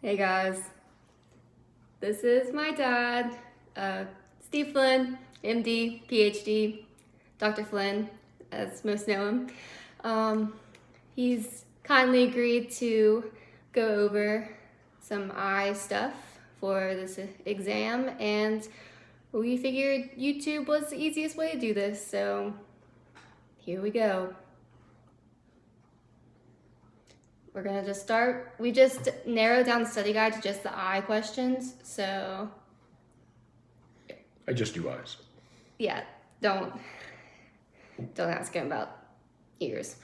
Hey guys, this is my dad, Steve Flynn, MD, PhD, Dr. Flynn, as most know him. He's kindly agreed to go over some eye stuff for this exam, and we figured YouTube was the easiest way to do this, so here we go. We're gonna just start. We just narrowed down the study guide to just the eye questions, so I just do eyes. yeah, don't ask him about ears.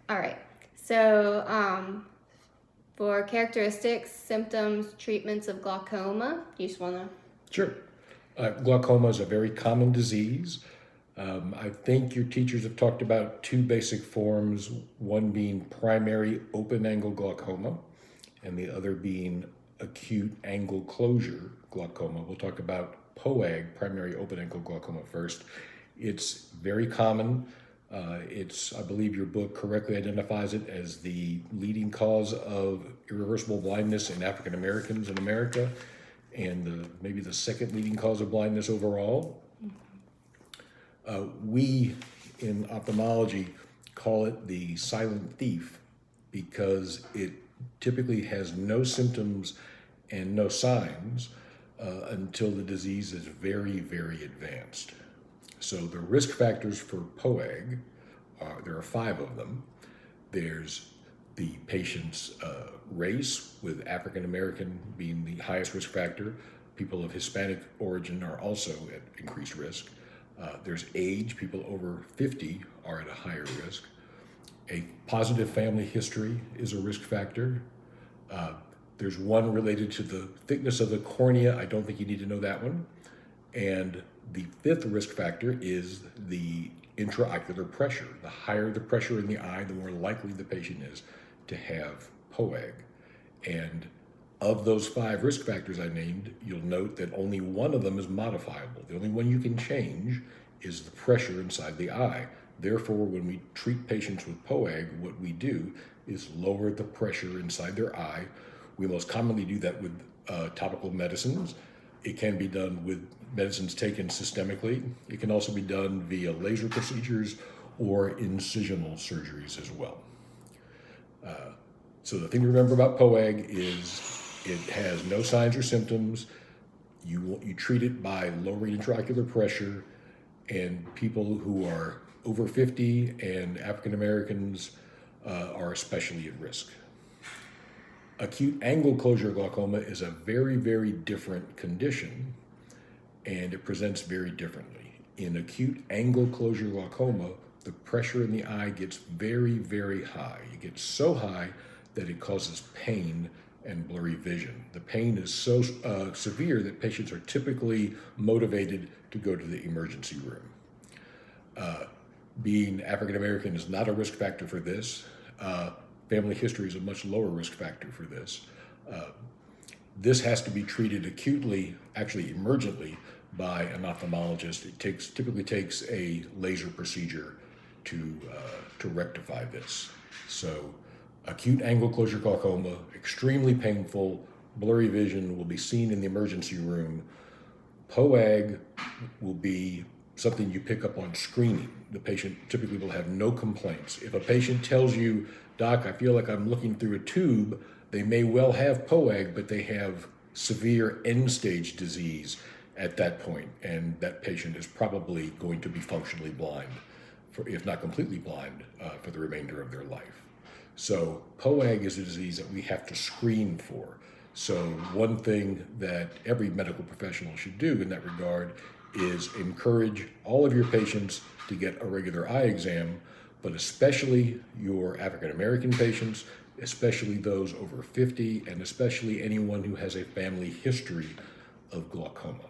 All right. So for characteristics, symptoms, treatments of glaucoma, you just want to. Sure. Glaucoma is a very common disease. I think your teachers have talked about two basic forms, one being primary open-angle glaucoma and the other being acute angle closure glaucoma. We'll talk about POAG, primary open-angle glaucoma, first. It's very common. I believe your book correctly identifies it as the leading cause of irreversible blindness in African Americans in America, and maybe the second leading cause of blindness overall. We in ophthalmology call it the silent thief because it typically has no symptoms and no signs until the disease is very, very advanced. So the risk factors for POAG, there are 5 of them. There's the patient's race, with African American being the highest risk factor. People of Hispanic origin are also at increased risk. There's age. People over 50 are at a higher risk. A positive family history is a risk factor. There's one related to the thickness of the cornea. I don't think you need to know that one. And the 5th risk factor is the intraocular pressure. The higher the pressure in the eye, the more likely the patient is to have POAG. And of those 5 risk factors I named, you'll note that only one of them is modifiable. The only one you can change is the pressure inside the eye. Therefore, when we treat patients with POAG, what we do is lower the pressure inside their eye. We most commonly do that with topical medicines. It can be done with medicines taken systemically. It can also be done via laser procedures or incisional surgeries as well. So the thing to remember about POAG is it has no signs or symptoms. You treat it by lowering intraocular pressure, and people who are over 50 and African Americans are especially at risk. Acute angle closure glaucoma is a very, very different condition, and it presents very differently. In acute angle closure glaucoma, the pressure in the eye gets very, very high. It gets so high that it causes pain and blurry vision. The pain is so severe that patients are typically motivated to go to the emergency room. Being African American is not a risk factor for this. Family history is a much lower risk factor for this. This has to be treated acutely, actually emergently, by an ophthalmologist. It typically takes a laser procedure to rectify this. So acute angle closure glaucoma, extremely painful, blurry vision, will be seen in the emergency room. POAG will be something you pick up on screening. The patient typically will have no complaints. If a patient tells you, "Doc, I feel like I'm looking through a tube," they may well have POAG, but they have severe end-stage disease at that point, and that patient is probably going to be functionally blind, if not completely blind, for the remainder of their life. So POAG is a disease that we have to screen for. So one thing that every medical professional should do in that regard is encourage all of your patients to get a regular eye exam, but especially your African American patients, especially those over 50, and especially anyone who has a family history of glaucoma.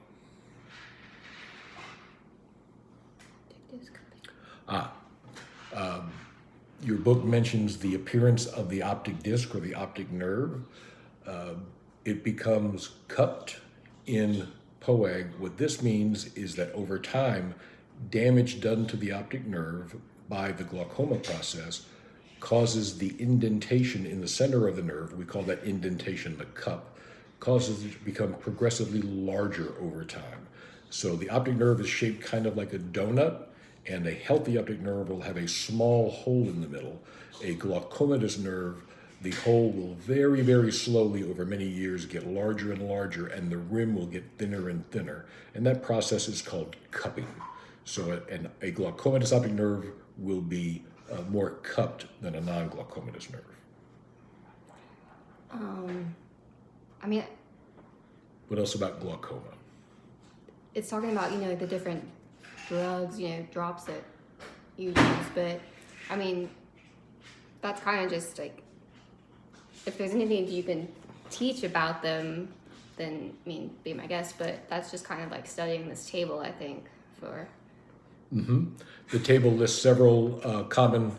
Your book mentions the appearance of the optic disc or the optic nerve. It becomes cupped in POAG. What this means is that over time, damage done to the optic nerve by the glaucoma process causes the indentation in the center of the nerve, we call that indentation the cup, causes it to become progressively larger over time. So the optic nerve is shaped kind of like a donut, and a healthy optic nerve will have a small hole in the middle. A glaucomatous nerve, the hole will very, very slowly over many years get larger and larger, and the rim will get thinner and thinner. And that process is called cupping. So a glaucomatous optic nerve will be more cupped than a non-glaucomatous nerve. I mean, What else about glaucoma? it's talking about, the different drugs, drops that you use, but I mean, that's kind of just like, if there's anything you can teach about them, then, be my guest, but that's just kind of like studying this table, I think, for... The table lists several common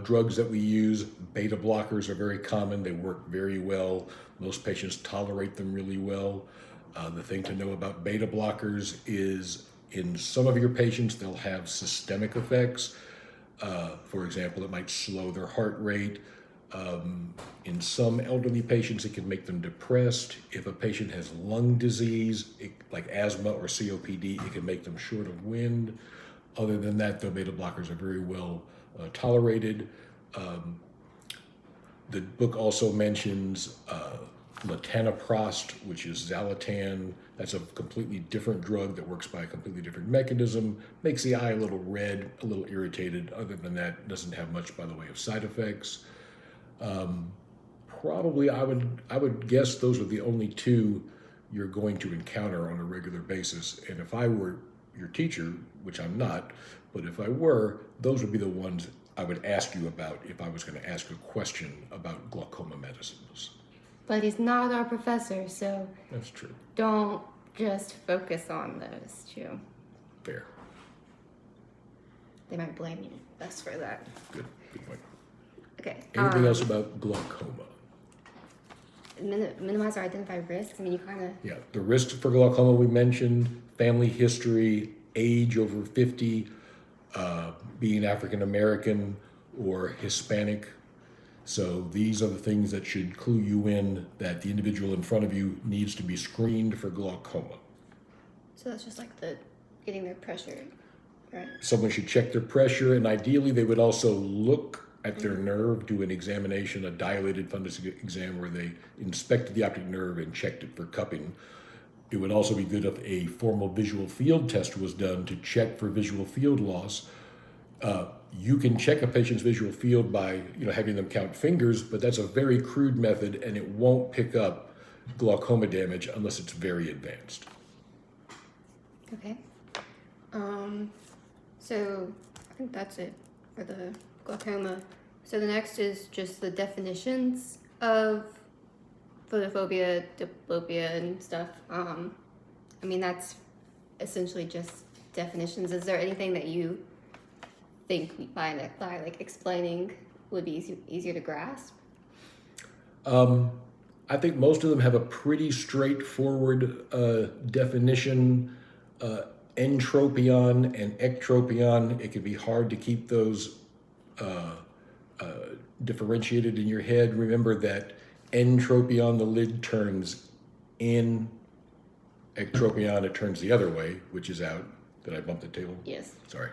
drugs that we use. Beta blockers are very common. They work very well. Most patients tolerate them really well. The thing to know about beta blockers is in some of your patients, they'll have systemic effects. For example, it might slow their heart rate. In some elderly patients, it can make them depressed. If a patient has lung disease, like asthma or COPD, it can make them short of wind. Other than that, though, beta blockers are very well tolerated. The book also mentions latanoprost, which is Zalatan. That's a completely different drug that works by a completely different mechanism, makes the eye a little red, a little irritated. Other than that, doesn't have much by the way of side effects. Probably I would guess those are the only two you're going to encounter on a regular basis. And if I were your teacher, which I'm not, but if I were, those would be the ones I would ask you about if I was going to ask a question about glaucoma medicines. But he's not our professor, so That's true. don't just focus on those two. Fair. They might blame us for that. Good point. Okay. Anything else about glaucoma? Minimize or identify risks. You kind of... Yeah, the risks for glaucoma we mentioned, family history, age over 50, being African American or Hispanic. So these are the things that should clue you in that the individual in front of you needs to be screened for glaucoma. So that's just like getting their pressure, right? Someone should check their pressure, and ideally they would also look at their nerve, do an examination, a dilated fundus exam where they inspected the optic nerve and checked it for cupping. It would also be good if a formal visual field test was done to check for visual field loss. You can check a patient's visual field by having them count fingers, but that's a very crude method and it won't pick up glaucoma damage unless it's very advanced. Okay. So I think that's it for the glaucoma. So the next is just the definitions of photophobia, diplopia, and stuff. That's essentially just definitions. Is there anything that you think by like explaining would be easier to grasp? I think most of them have a pretty straightforward definition. Entropion and ectropion, it can be hard to keep those differentiated in your head. Remember that entropion, the lid turns in. Ectropion, it turns the other way, which is out. Did I bump the table? Yes. Sorry.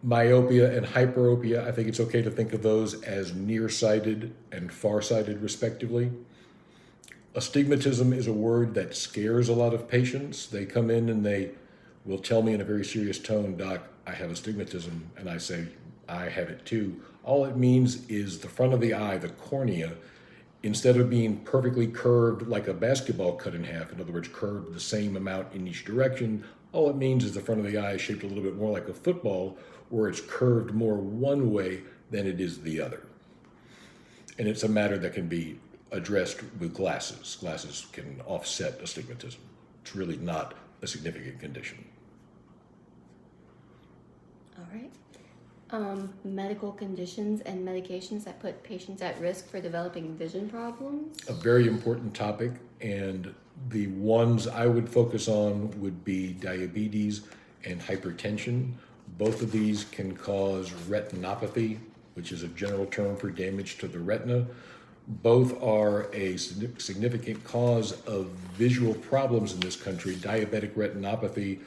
Myopia and hyperopia, I think it's okay to think of those as nearsighted and farsighted, respectively. Astigmatism is a word that scares a lot of patients. They come in and they will tell me in a very serious tone, "Doc, I have astigmatism," and I say, "I have it too." All it means is the front of the eye, the cornea, instead of being perfectly curved like a basketball cut in half, in other words, curved the same amount in each direction, all it means is the front of the eye is shaped a little bit more like a football, where it's curved more one way than it is the other. And it's a matter that can be addressed with glasses. Glasses can offset astigmatism. It's really not a significant condition. All right. Medical conditions and medications that put patients at risk for developing vision problems. A very important topic, and the ones I would focus on would be diabetes and hypertension. Both of these can cause retinopathy, which is a general term for damage to the retina. Both are a significant cause of visual problems in this country. Diabetic retinopathy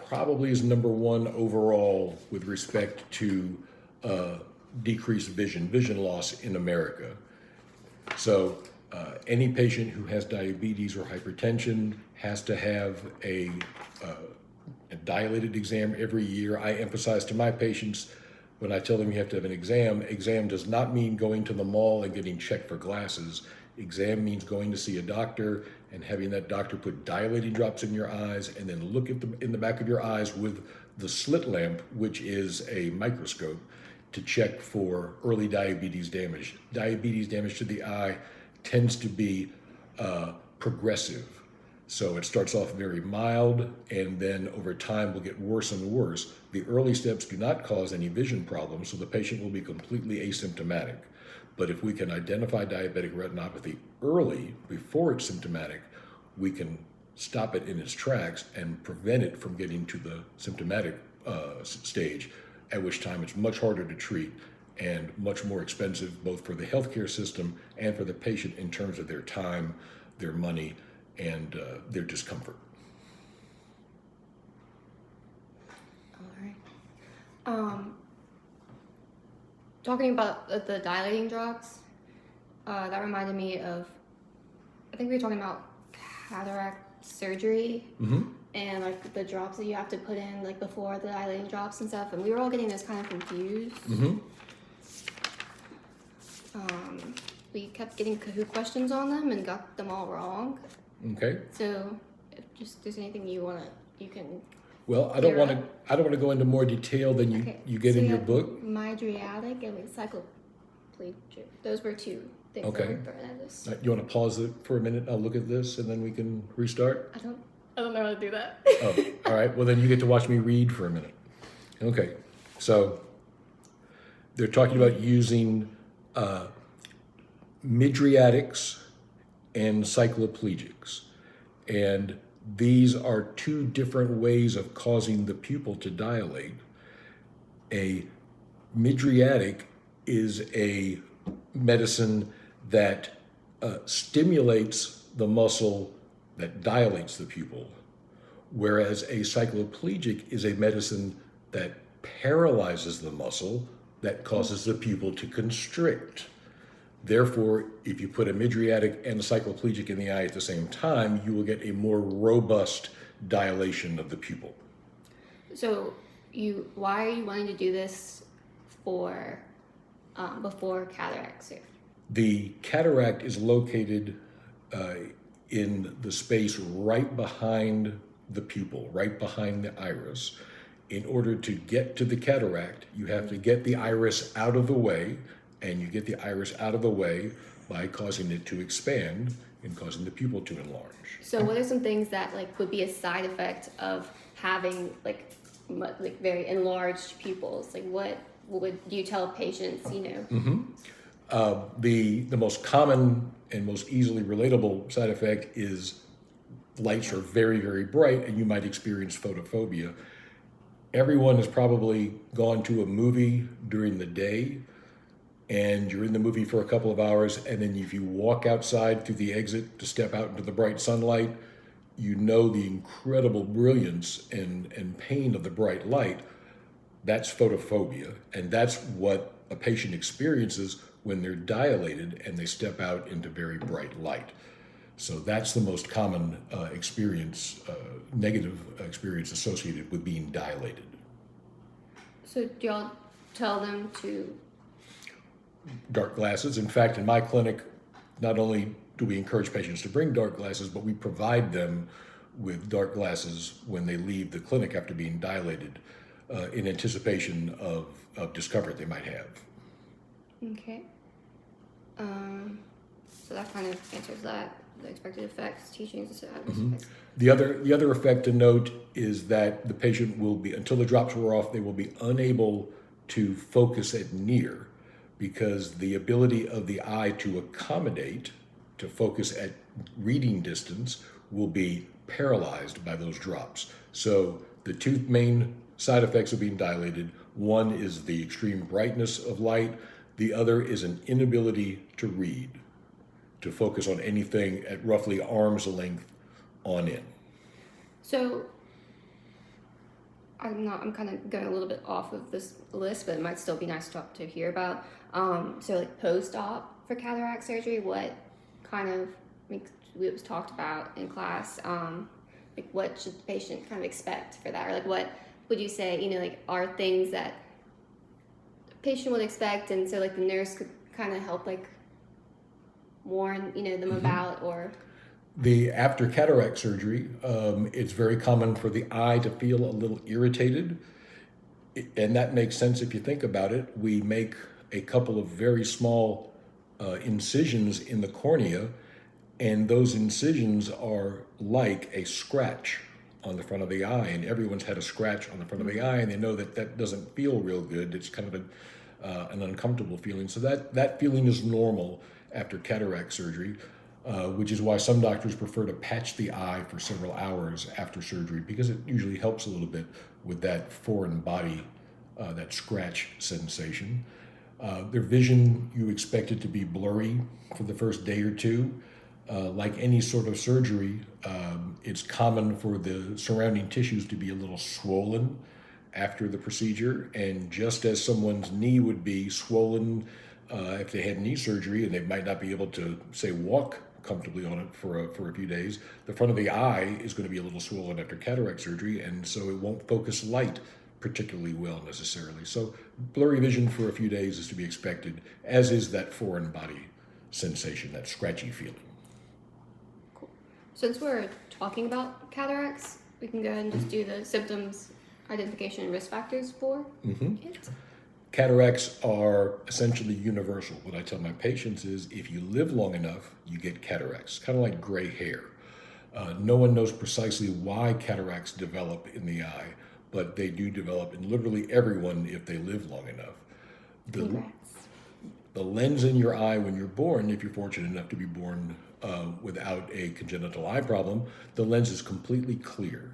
probably is number one overall with respect to decreased vision loss in America. So any patient who has diabetes or hypertension has to have a dilated exam every year. I emphasize to my patients when I tell them you have to have an exam does not mean going to the mall and getting checked for glasses. Exam means going to see a doctor and having that doctor put dilating drops in your eyes and then look at in the back of your eyes with the slit lamp, which is a microscope, to check for early diabetes damage. Diabetes damage to the eye tends to be progressive. So it starts off very mild and then over time will get worse and worse. The early steps do not cause any vision problems, so the patient will be completely asymptomatic. But if we can identify diabetic retinopathy early, before it's symptomatic, we can stop it in its tracks and prevent it from getting to the symptomatic stage, at which time it's much harder to treat and much more expensive both for the healthcare system and for the patient in terms of their time, their money, and their discomfort. All right. Talking about the dilating drops, that reminded me of, I think we were talking about cataract surgery and like the drops that you have to put in like before the dilating drops and stuff, and we were all getting this kind of confused. We kept getting Kahoot questions on them and got them all wrong. Okay. So, if there's anything you can. Well, I don't want to go into more detail than you get in your book. Mydriatic and cycloplegic. Those were two things that were thrown at us. You want to pause it for a minute? I'll look at this and then we can restart. I don't know how to do that. Oh, all right. Well, then you get to watch me read for a minute. Okay. So they're talking about using mydriatics and cycloplegics. And these are two different ways of causing the pupil to dilate. A mydriatic is a medicine that stimulates the muscle that dilates the pupil, whereas a cycloplegic is a medicine that paralyzes the muscle that causes the pupil to constrict. Therefore, if you put a mydriatic and a cycloplegic in the eye at the same time, you will get a more robust dilation of the pupil. So, why are you wanting to do this for before cataract surgery? The cataract is located in the space right behind the pupil, right behind the iris. In order to get to the cataract, you have to get the iris out of the way. And you get the iris out of the way by causing it to expand and causing the pupil to enlarge. So what are some things that would be a side effect of having very enlarged pupils? What would you tell patients, The most common and most easily relatable side effect is lights are very, very bright and you might experience photophobia. Everyone has probably gone to a movie during the day and you're in the movie for a couple of hours, and then if you walk outside through the exit to step out into the bright sunlight, you know the incredible brilliance and pain of the bright light. That's photophobia, and that's what a patient experiences when they're dilated and they step out into very bright light. So that's the most common negative experience associated with being dilated. So do y'all tell them to dark glasses? In fact, in my clinic, not only do we encourage patients to bring dark glasses, but we provide them with dark glasses when they leave the clinic after being dilated in anticipation of discomfort they might have. Okay. So that kind of answers that. The expected effects, teachings, adverse effects. The other effect to note is that the patient will be, until the drops wear off, they will be unable to focus at near, because the ability of the eye to accommodate, to focus at reading distance, will be paralyzed by those drops. So the two main side effects of being dilated. One is the extreme brightness of light. The other is an inability to read, to focus on anything at roughly arm's length on in. So I'm kind of going a little bit off of this list, but it might still be nice to hear about. So like post-op for cataract surgery, what kind of, like it was talked about in class, like what should the patient kind of expect for that? Or like what would you say, like are things that the patient would expect, and so like the nurse could kind of help like warn, them about, or... After cataract surgery, it's very common for the eye to feel a little irritated. And that makes sense if you think about it. We make a couple of very small incisions in the cornea, and those incisions are like a scratch on the front of the eye. And everyone's had a scratch on the front of the eye, and they know that that doesn't feel real good. It's kind of an uncomfortable feeling. So that feeling is normal after cataract surgery. Which is why some doctors prefer to patch the eye for several hours after surgery, because it usually helps a little bit with that foreign body, that scratch sensation. Their vision, you expect it to be blurry for the first day or two. Like any sort of surgery, it's common for the surrounding tissues to be a little swollen after the procedure, and just as someone's knee would be swollen if they had knee surgery and they might not be able to, say, walk comfortably on it for a few days, the front of the eye is going to be a little swollen after cataract surgery, and so it won't focus light particularly well necessarily. So blurry vision for a few days is to be expected, as is that foreign body sensation, that scratchy feeling. Cool. Since we're talking about cataracts, we can go ahead and just do the symptoms, identification, and risk factors for it. Cataracts are essentially universal. What I tell my patients is if you live long enough, you get cataracts, kind of like gray hair. No one knows precisely why cataracts develop in the eye, but they do develop in literally everyone if they live long enough. The lens in your eye when you're born, if you're fortunate enough to be born without a congenital eye problem, the lens is completely clear.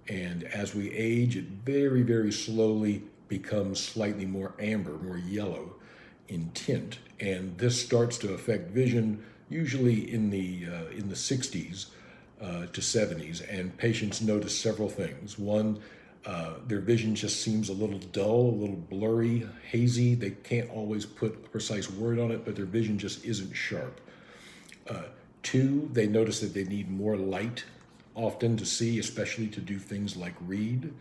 And as we age, it very, very slowly becomes slightly more amber, more yellow in tint, and this starts to affect vision usually in the 60s to 70s. And patients notice several things. One, their vision just seems a little dull, a little blurry, hazy. They can't always put a precise word on it, but their vision just isn't sharp. Two, they notice that they need more light often to see, especially to do things like read.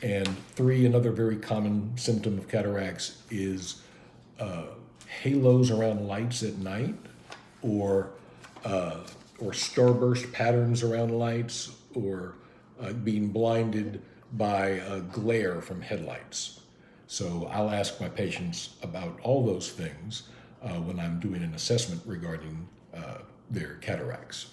And three, another very common symptom of cataracts is halos around lights at night, or starburst patterns around lights, or being blinded by glare from headlights. So I'll ask my patients about all those things when I'm doing an assessment regarding their cataracts.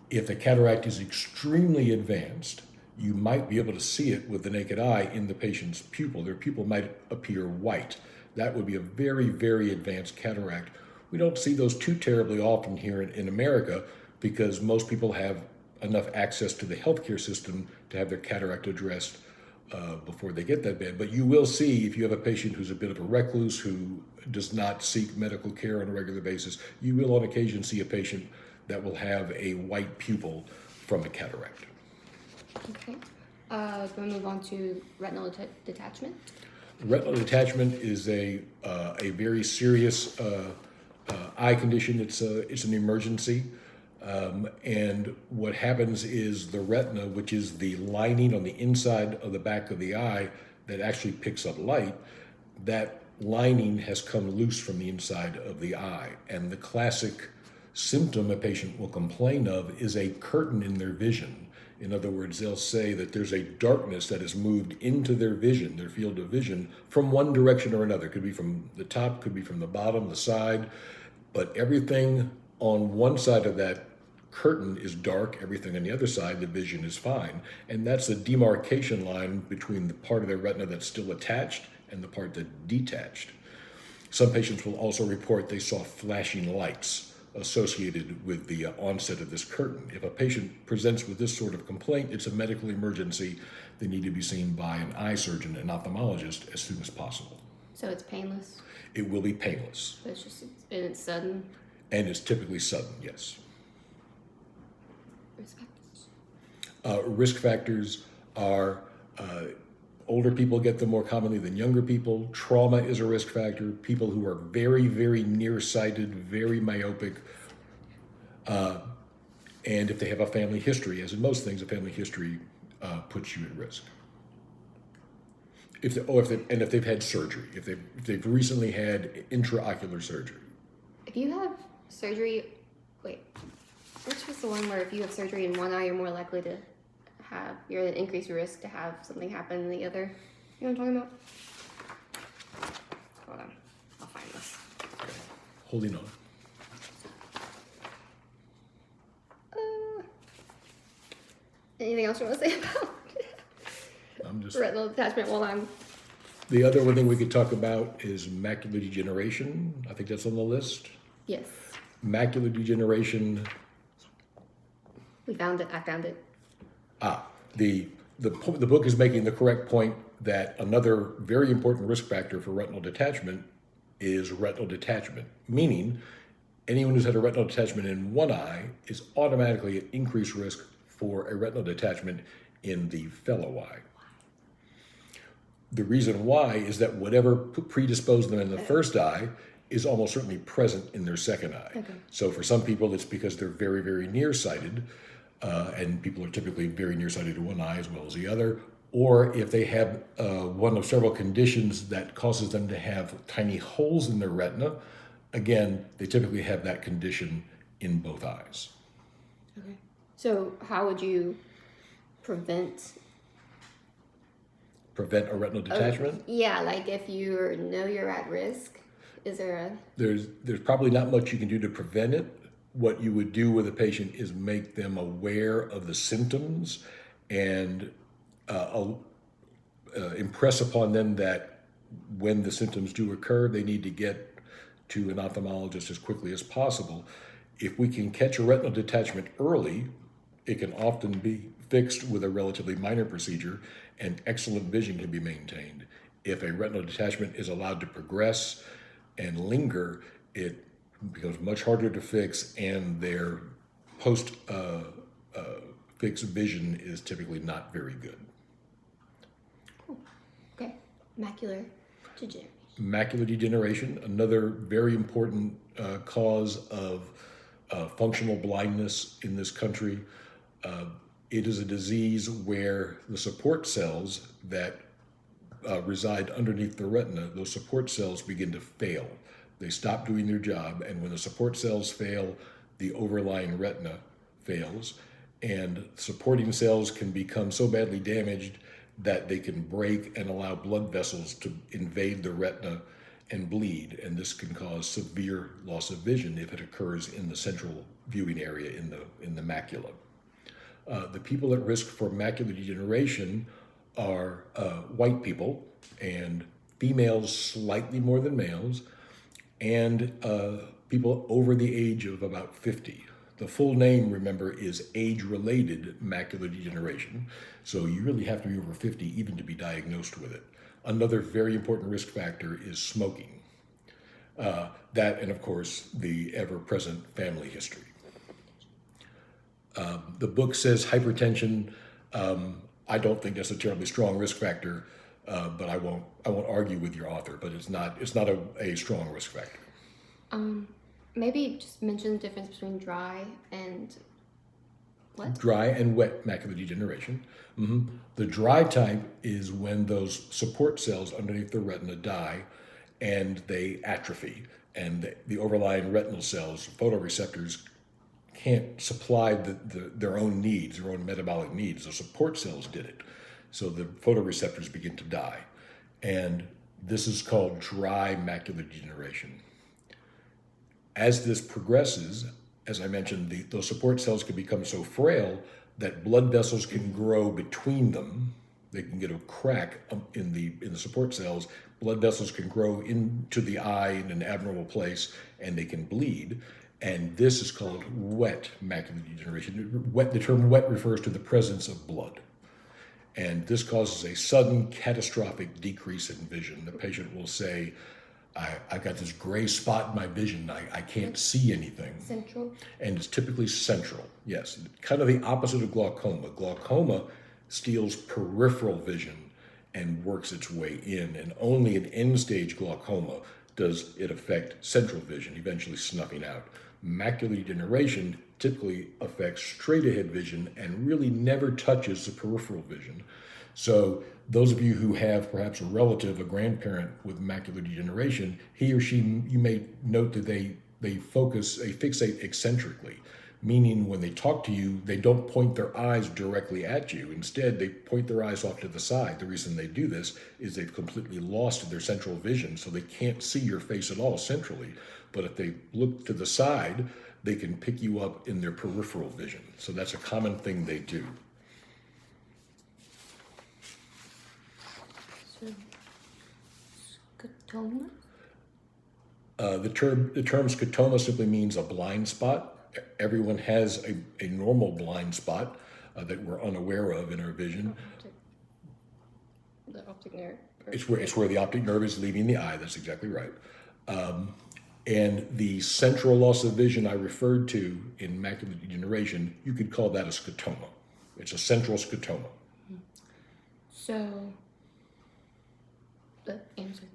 If the cataract is extremely advanced, you might be able to see it with the naked eye in the patient's pupil. Their pupil might appear white. That would be a very, very advanced cataract. We don't see those too terribly often here in America, because most people have enough access to the healthcare system to have their cataract addressed before they get that bad. But you will see, if you have a patient who's a bit of a recluse, who does not seek medical care on a regular basis, you will on occasion see a patient that will have a white pupil from a cataract. Okay. We'll move on to retinal detachment. Retinal detachment is a very serious eye condition. It's an emergency. And what happens is the retina, which is the lining on the inside of the back of the eye that actually picks up light, that lining has come loose from the inside of the eye. And the classic symptom a patient will complain of is a curtain in their vision. In other words, they'll say that there's a darkness that has moved into their vision, their field of vision, from one direction or another. Could be from the top, could be from the bottom, the side, but everything on one side of that curtain is dark, everything on the other side, the vision is fine. And that's the demarcation line between the part of their retina that's still attached and the part that's detached. Some patients will also report they saw flashing lights associated with the onset of this curtain. If a patient presents with this sort of complaint, it's a medical emergency. They need to be seen by an eye surgeon, an ophthalmologist, as soon as possible. So it's painless. It will be painless. But it's just, and it's sudden. And it's typically sudden, yes. Risk factors. Risk factors are older people get them more commonly than younger people. Trauma is a risk factor. People who are very, very nearsighted, very myopic, and if they have a family history, as in most things, a family history puts you at risk. If they've had surgery, if they've recently had intraocular surgery. If you have surgery, wait, which was the one where if you have surgery in one eye, you're more likely to you're at increased risk to have something happen in the other? You know what I'm talking about? Hold on, I'll find this. Okay. Holding on. Anything else you want to say about I'm just. retinal detachment while I'm... The other one thing we could talk about is macular degeneration. I think that's on the list. Yes. Macular degeneration. We found it. I found it. The book is making the correct point that another very important risk factor for retinal detachment is retinal detachment, meaning anyone who's had a retinal detachment in one eye is automatically at increased risk for a retinal detachment in the fellow eye. The reason why is that whatever predisposed them in the first eye is almost certainly present in their second eye. Okay. So for some people, it's because they're very, very nearsighted, and people are typically very nearsighted to one eye as well as the other, or if they have one of several conditions that causes them to have tiny holes in their retina, again, they typically have that condition in both eyes. Okay. So how would you prevent a retinal detachment? Yeah, like if you know you're at risk, is there a... There's probably not much you can do to prevent it. What you would do with a patient is make them aware of the symptoms and impress upon them that when the symptoms do occur, they need to get to an ophthalmologist as quickly as possible. If we can catch a retinal detachment early, it can often be fixed with a relatively minor procedure, and excellent vision can be maintained. If a retinal detachment is allowed to progress and linger, it becomes much harder to fix, and their post-fix vision is typically not very good. Cool. Okay. Macular degeneration. Macular degeneration, another very important cause of functional blindness in this country. It is a disease where the support cells that reside underneath the retina, those support cells begin to fail. They stop doing their job, and when the support cells fail, the overlying retina fails, and supporting cells can become so badly damaged that they can break and allow blood vessels to invade the retina and bleed, and this can cause severe loss of vision if it occurs in the central viewing area in the macula. The people at risk for macular degeneration are white people, and females slightly more than males, and people over the age of about 50. The full name, remember, is age-related macular degeneration, so you really have to be over 50 even to be diagnosed with it. Another very important risk factor is smoking. That, and of course, the ever-present family history. The book says hypertension. I don't think that's a terribly strong risk factor, but I won't argue with your author. But it's not a strong risk factor. Maybe just mention the difference between dry and what? Dry and wet macular degeneration. Mm-hmm. The dry type is when those support cells underneath the retina die and they atrophy, and the overlying retinal cells, photoreceptors, can't supply their own needs, their own metabolic needs. The support cells did it. So the photoreceptors begin to die. And this is called dry macular degeneration. As this progresses, as I mentioned, those support cells can become so frail that blood vessels can grow between them. They can get a crack in the support cells. Blood vessels can grow into the eye in an abnormal place, and they can bleed. And this is called wet macular degeneration. The term wet refers to the presence of blood. And this causes a sudden catastrophic decrease in vision. The patient will say, I've got this gray spot in my vision. I can't see anything. Central. And it's typically central, yes. Kind of the opposite of glaucoma. Glaucoma steals peripheral vision and works its way in. And only in end-stage glaucoma does it affect central vision, eventually snuffing out. Macular degeneration typically affects straight-ahead vision and really never touches the peripheral vision. So those of you who have perhaps a relative, a grandparent with macular degeneration, he or she, you may note that they fixate eccentrically, meaning when they talk to you, they don't point their eyes directly at you. Instead, they point their eyes off to the side. The reason they do this is they've completely lost their central vision, so they can't see your face at all centrally. But if they look to the side, they can pick you up in their peripheral vision. So that's a common thing they do. So, scotoma? The term scotoma simply means a blind spot. Everyone has a normal blind spot that we're unaware of in our vision. The optic nerve. It's where the optic nerve is leaving the eye. That's exactly right. And the central loss of vision I referred to in macular degeneration, you could call that a scotoma. It's a central scotoma. So, the answer.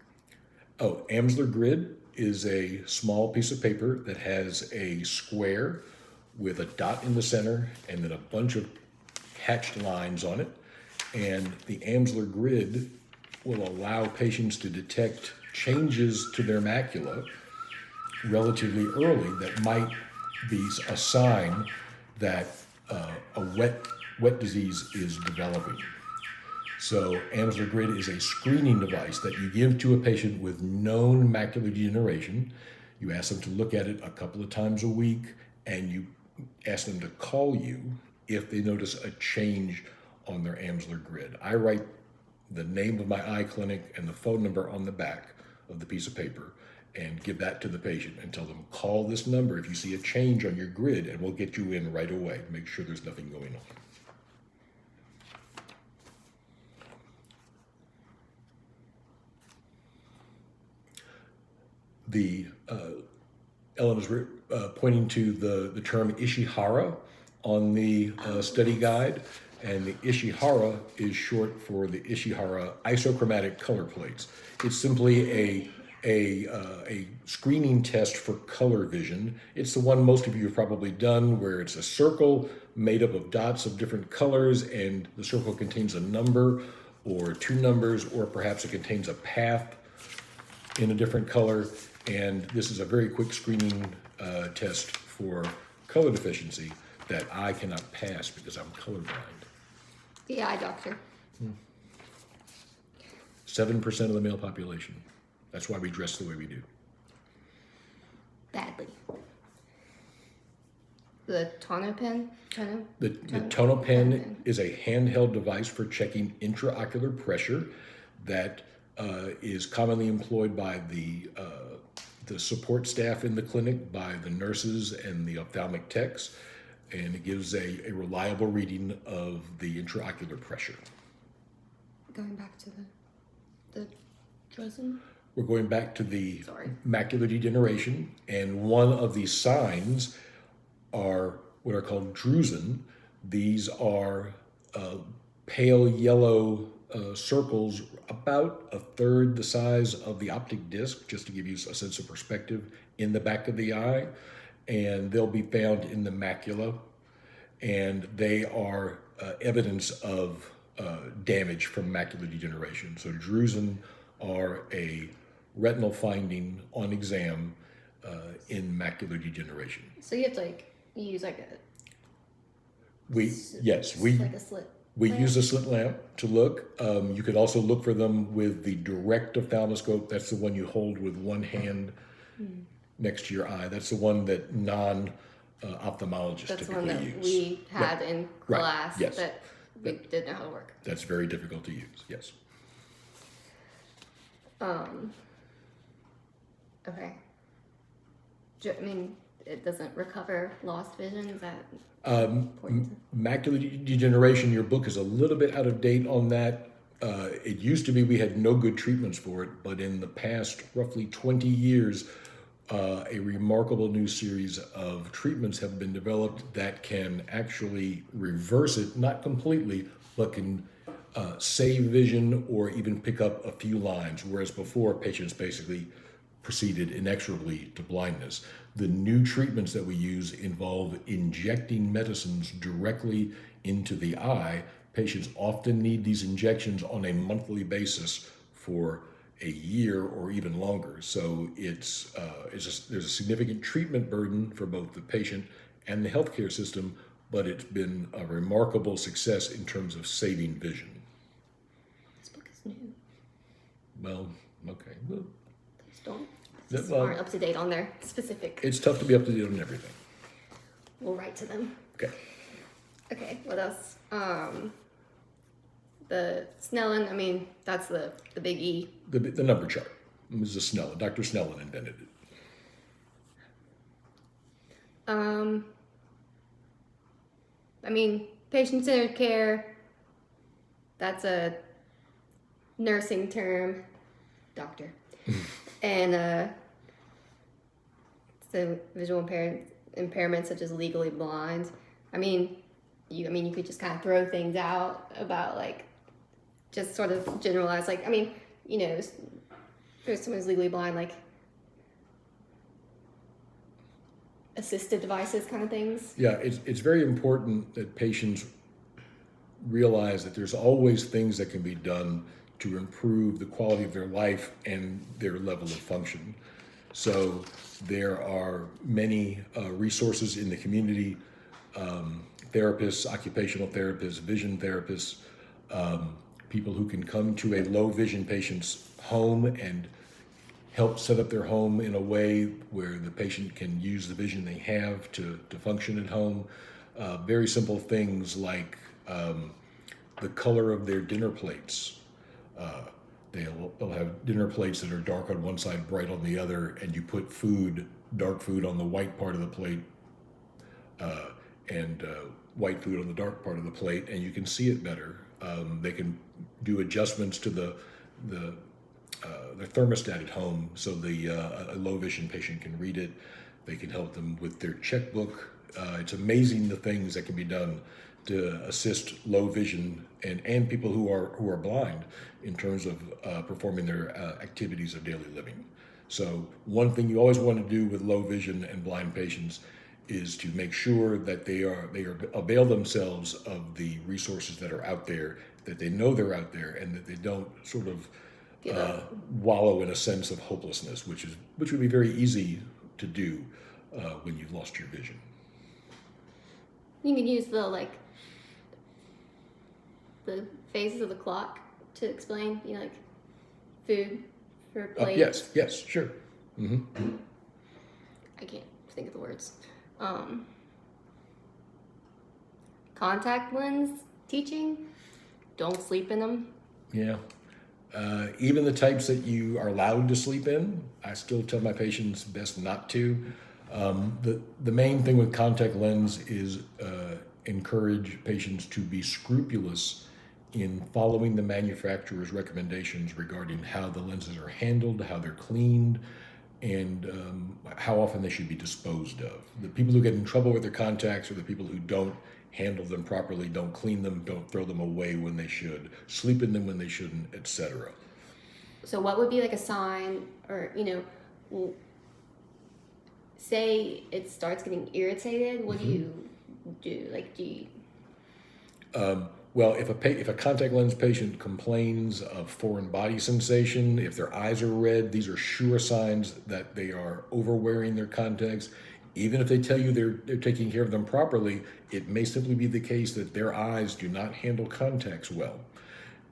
Oh, Amsler grid is a small piece of paper that has a square with a dot in the center and then a bunch of hatched lines on it. And the Amsler grid will allow patients to detect changes to their macula relatively early that might be a sign that a wet disease is developing. So Amsler grid is a screening device that you give to a patient with known macular degeneration. You ask them to look at it a couple of times a week, and you ask them to call you if they notice a change on their Amsler grid. I write the name of my eye clinic and the phone number on the back of the piece of paper and give that to the patient and tell them, call this number if you see a change on your grid, and we'll get you in right away. Make sure there's nothing going on. Ellen is pointing to the term Ishihara on the study guide, and the Ishihara is short for the Ishihara isochromatic color plates. It's simply a screening test for color vision. It's the one most of you have probably done, where it's a circle made up of dots of different colors, and the circle contains a number or two numbers, or perhaps it contains a path in a different color. And this is a very quick screening test for color deficiency that I cannot pass because I'm colorblind. The eye doctor. 7% of the male population. That's why we dress the way we do. Badly. The Tonopen? The Tonopen is a handheld device for checking intraocular pressure that is commonly employed by the support staff in the clinic, by the nurses and the ophthalmic techs, and it gives a reliable reading of the intraocular pressure. Going back to the Dresden? We're going back to the macular degeneration, and one of these signs are what are called drusen. These are pale yellow circles about a third the size of the optic disc, just to give you a sense of perspective, in the back of the eye, and they'll be found in the macula, and they are evidence of damage from macular degeneration. So drusen are a retinal finding on exam in macular degeneration. So you have to use like a slit. We use a slit lamp to look. You could also look for them with the direct ophthalmoscope. That's the one you hold with one hand next to your eye. That's the one that non-ophthalmologists That's typically one that use. we had in class Yes. that we didn't know how to work. That's very difficult to use, yes. Okay. I mean, it doesn't recover lost vision? Is that Um, important? Macular degeneration, your book is a little bit out of date on that. It used to be we had no good treatments for it, but in the past roughly 20 years, a remarkable new series of treatments have been developed that can actually reverse it, not completely, but can save vision or even pick up a few lines, whereas before patients basically proceeded inexorably to blindness. The new treatments that we use involve injecting medicines directly into the eye. Patients often need these injections on a monthly basis for a year or even longer. So there's a significant treatment burden for both the patient and the healthcare system, but it's been a remarkable success in terms of saving vision. This book is new. Well, okay. Well, Please don't. Yeah, Just well- aren't up to date on their specific. it's tough to be up to date on everything. We'll write to them. Okay. Okay, what else? The Snellen, I mean, that's the big E. The number chart. Mrs. Snellen, Dr. Snellen invented it. I mean, patient-centered care, that's a nursing term, doctor. And so visual impairment such as legally blind. I mean, you could just kind of throw things out about like just sort of generalize, like, I mean, you know, there's someone who's legally blind, like assistive devices kind of things. Yeah, it's very important that patients realize that there's always things that can be done to improve the quality of their life and their level of function. So there are many resources in the community, therapists, occupational therapists, vision therapists, people who can come to a low vision patient's home and help set up their home in a way where the patient can use the vision they have to function at home. Very simple things like the color of their dinner plates. They'll have dinner plates that are dark on one side, bright on the other, and you put dark food on the white part of the plate, and white food on the dark part of the plate, and you can see it better. They can do adjustments to the thermostat at home so a low vision patient can read it. They can help them with their checkbook. It's amazing the things that can be done to assist low vision and people who are blind in terms of performing their activities of daily living. So one thing you always want to do with low vision and blind patients is to make sure that they avail themselves of the resources that are out there, that they know they're out there, and that they don't sort of wallow in a sense of hopelessness, which would be very easy to do when you've lost your vision. You can use the phases of the clock to explain, like food for plates. Yes, sure. Mm-hmm. I can't think of the words. Contact lens teaching. Don't sleep in them. Yeah. Even the types that you are allowed to sleep in, I still tell my patients best not to. The main thing with contact lens is encourage patients to be scrupulous in following the manufacturer's recommendations regarding how the lenses are handled, how they're cleaned, and how often they should be disposed of. The people who get in trouble with their contacts are the people who don't handle them properly, don't clean them, don't throw them away when they should, sleep in them when they shouldn't, etc. So what would be like a sign, or say it starts getting irritated? What do you do? Like, do you? Well, if a contact lens patient complains of foreign body sensation, if their eyes are red, these are sure signs that they are overwearing their contacts. Even if they tell you they're taking care of them properly, it may simply be the case that their eyes do not handle contacts well.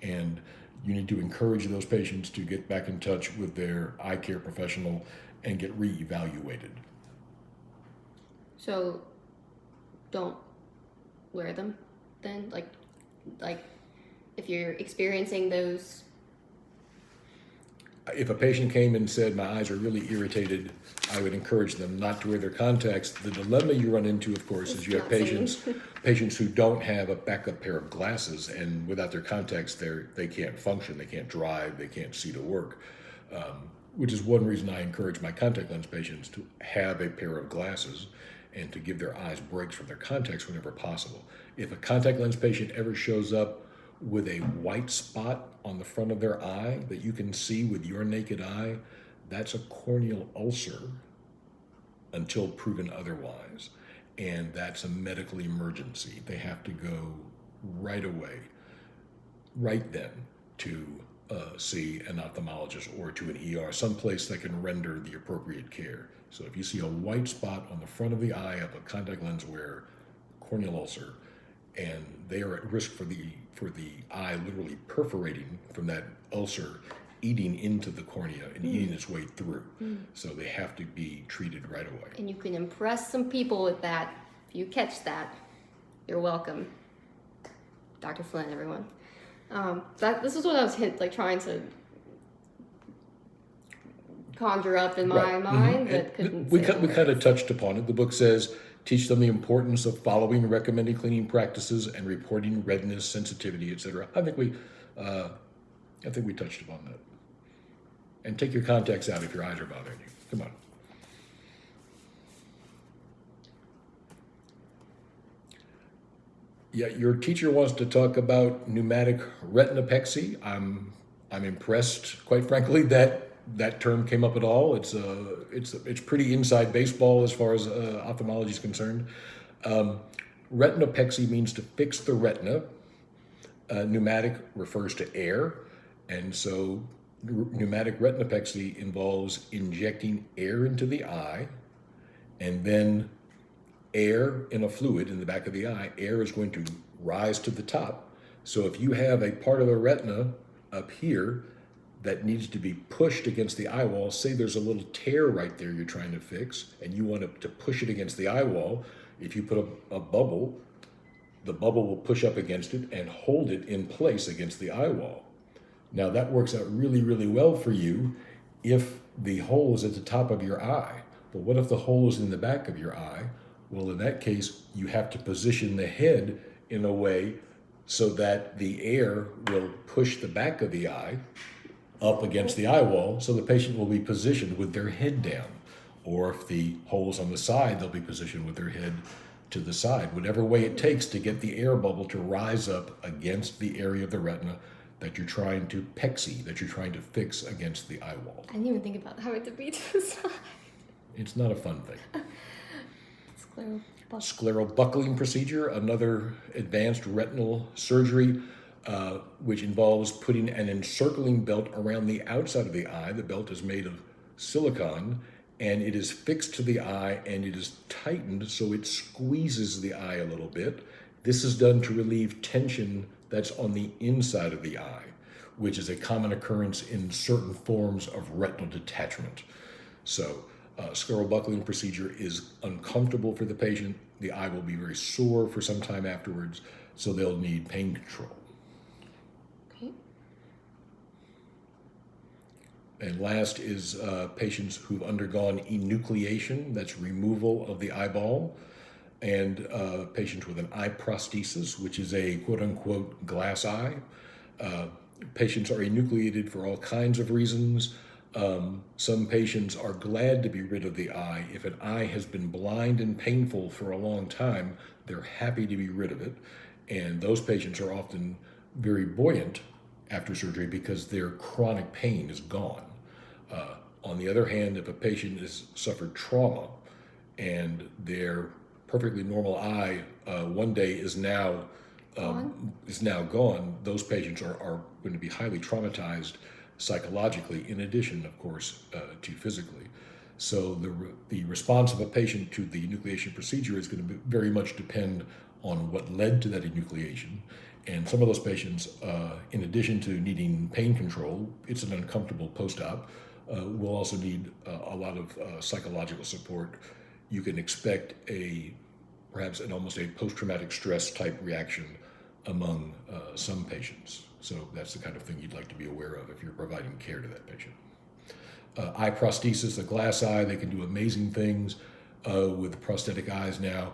And you need to encourage those patients to get back in touch with their eye care professional and get reevaluated. So don't wear them then? Like if you're experiencing those If a patient came and said, my eyes are really irritated, I would encourage them not to wear their contacts. The dilemma you run into, of course, is you have Not seeing. patients who don't have a backup pair of glasses, and without their contacts, they can't function, they can't drive, they can't see to work, which is one reason I encourage my contact lens patients to have a pair of glasses and to give their eyes breaks from their contacts whenever possible. If a contact lens patient ever shows up with a white spot on the front of their eye that you can see with your naked eye, that's a corneal ulcer until proven otherwise. And that's a medical emergency. They have to go right away, right then, to see an ophthalmologist or to an ER, someplace that can render the appropriate care. So if you see a white spot on the front of the eye of a contact lens wearer, corneal ulcer, and they are at risk for the eye literally perforating from that ulcer, eating into the cornea and eating its way through. So they have to be treated right away. And you can impress some people with that. If you catch that, you're welcome. Dr. Flynn, everyone. This is what I was trying to conjure up in my mind, but couldn't. We kind of touched upon it. The book says, teach them the importance of following recommended cleaning practices and reporting redness, sensitivity, etc. I think we touched upon that. And take your contacts out if your eyes are bothering you. Come on. Yeah, your teacher wants to talk about pneumatic retinopexy. I'm impressed, quite frankly, that term came up at all. It's pretty inside baseball as far as ophthalmology is concerned. Retinopexy means to fix the retina. Pneumatic refers to air, and so pneumatic retinopexy involves injecting air into the eye, and then air in a fluid in the back of the eye. Air is going to rise to the top. So if you have a part of the retina up here that needs to be pushed against the eye wall, say there's a little tear right there you're trying to fix, and you want to push it against the eye wall, if you put a bubble, the bubble will push up against it and hold it in place against the eye wall. Now that works out really, really well for you if the hole is at the top of your eye. But what if the hole is in the back of your eye? Well, in that case, you have to position the head in a way so that the air will push the back of the eye up against the eye wall, so the patient will be positioned with their head down. Or if the hole's on the side, they'll be positioned with their head to the side. Whatever way it takes to get the air bubble to rise up against the area of the retina that you're trying to pexy, that you're trying to fix against the eye wall. I didn't even think about having to be to the side. It's not a fun thing. Sclerobuckling. Sclerobuckling procedure, another advanced retinal surgery, which involves putting an encircling belt around the outside of the eye. The belt is made of silicone, and it is fixed to the eye, and it is tightened so it squeezes the eye a little bit. This is done to relieve tension that's on the inside of the eye, which is a common occurrence in certain forms of retinal detachment. So, sclerobuckling procedure is uncomfortable for the patient. The eye will be very sore for some time afterwards, so they'll need pain control. Okay. And last is patients who've undergone enucleation, that's removal of the eyeball, and patients with an eye prosthesis, which is a quote-unquote glass eye. Patients are enucleated for all kinds of reasons. Some patients are glad to be rid of the eye. If an eye has been blind and painful for a long time, they're happy to be rid of it. And those patients are often very buoyant after surgery because their chronic pain is gone. On the other hand, if a patient has suffered trauma and their perfectly normal eye one day is now gone, those patients are going to be highly traumatized psychologically, in addition, of course, to physically. So the response of a patient to the enucleation procedure is going to very much depend on what led to that enucleation. And some of those patients, in addition to needing pain control, it's an uncomfortable post-op, will also need a lot of psychological support. You can expect perhaps almost a post-traumatic stress type reaction among some patients. So that's the kind of thing you'd like to be aware of if you're providing care to that patient. eye prosthesis, the glass eye. They can do amazing things with prosthetic eyes now.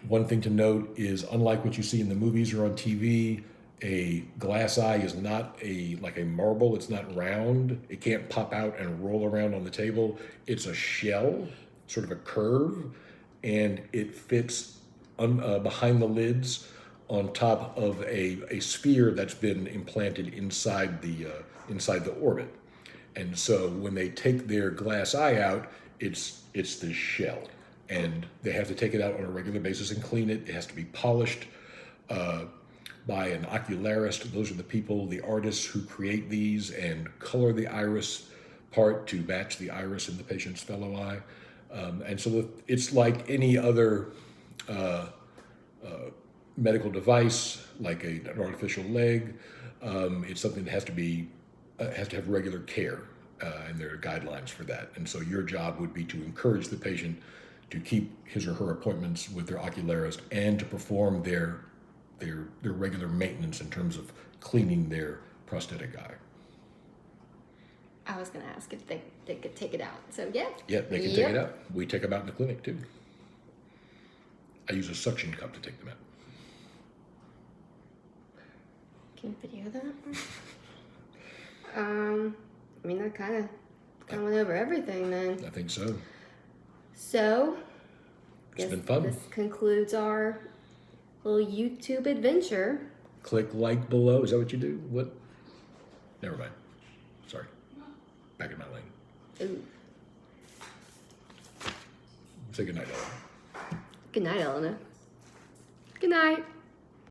One thing to note is, unlike what you see in the movies or on TV, a glass eye is not like a marble. It's not round. It can't pop out and roll around on the table. It's a shell, sort of a curve, and it fits behind the lids on top of a sphere that's been implanted inside the orbit. And so when they take their glass eye out, it's this shell, and they have to take it out on a regular basis and clean it. It has to be polished by an ocularist. Those are the people, the artists who create these and color the iris part to match the iris in the patient's fellow eye. And so it's like any other medical device, like an artificial leg. It's something that has to have regular care, and there are guidelines for that. And so your job would be to encourage the patient to keep his or her appointments with their ocularist and to perform their regular maintenance in terms of cleaning their prosthetic eye. I was going to ask if they could take it out. So, yeah. Yeah, they can take it out. We take them out in the clinic, too. I use a suction cup to take them out. Can you video that? I mean, that kind of went over everything then. I think so. So, It's been fun. This concludes our little YouTube adventure. Click like below. Is that what you do? What? Never mind. Sorry. Back in my lane. Ooh. Say goodnight, Ellen. Good night, Elena. Good night.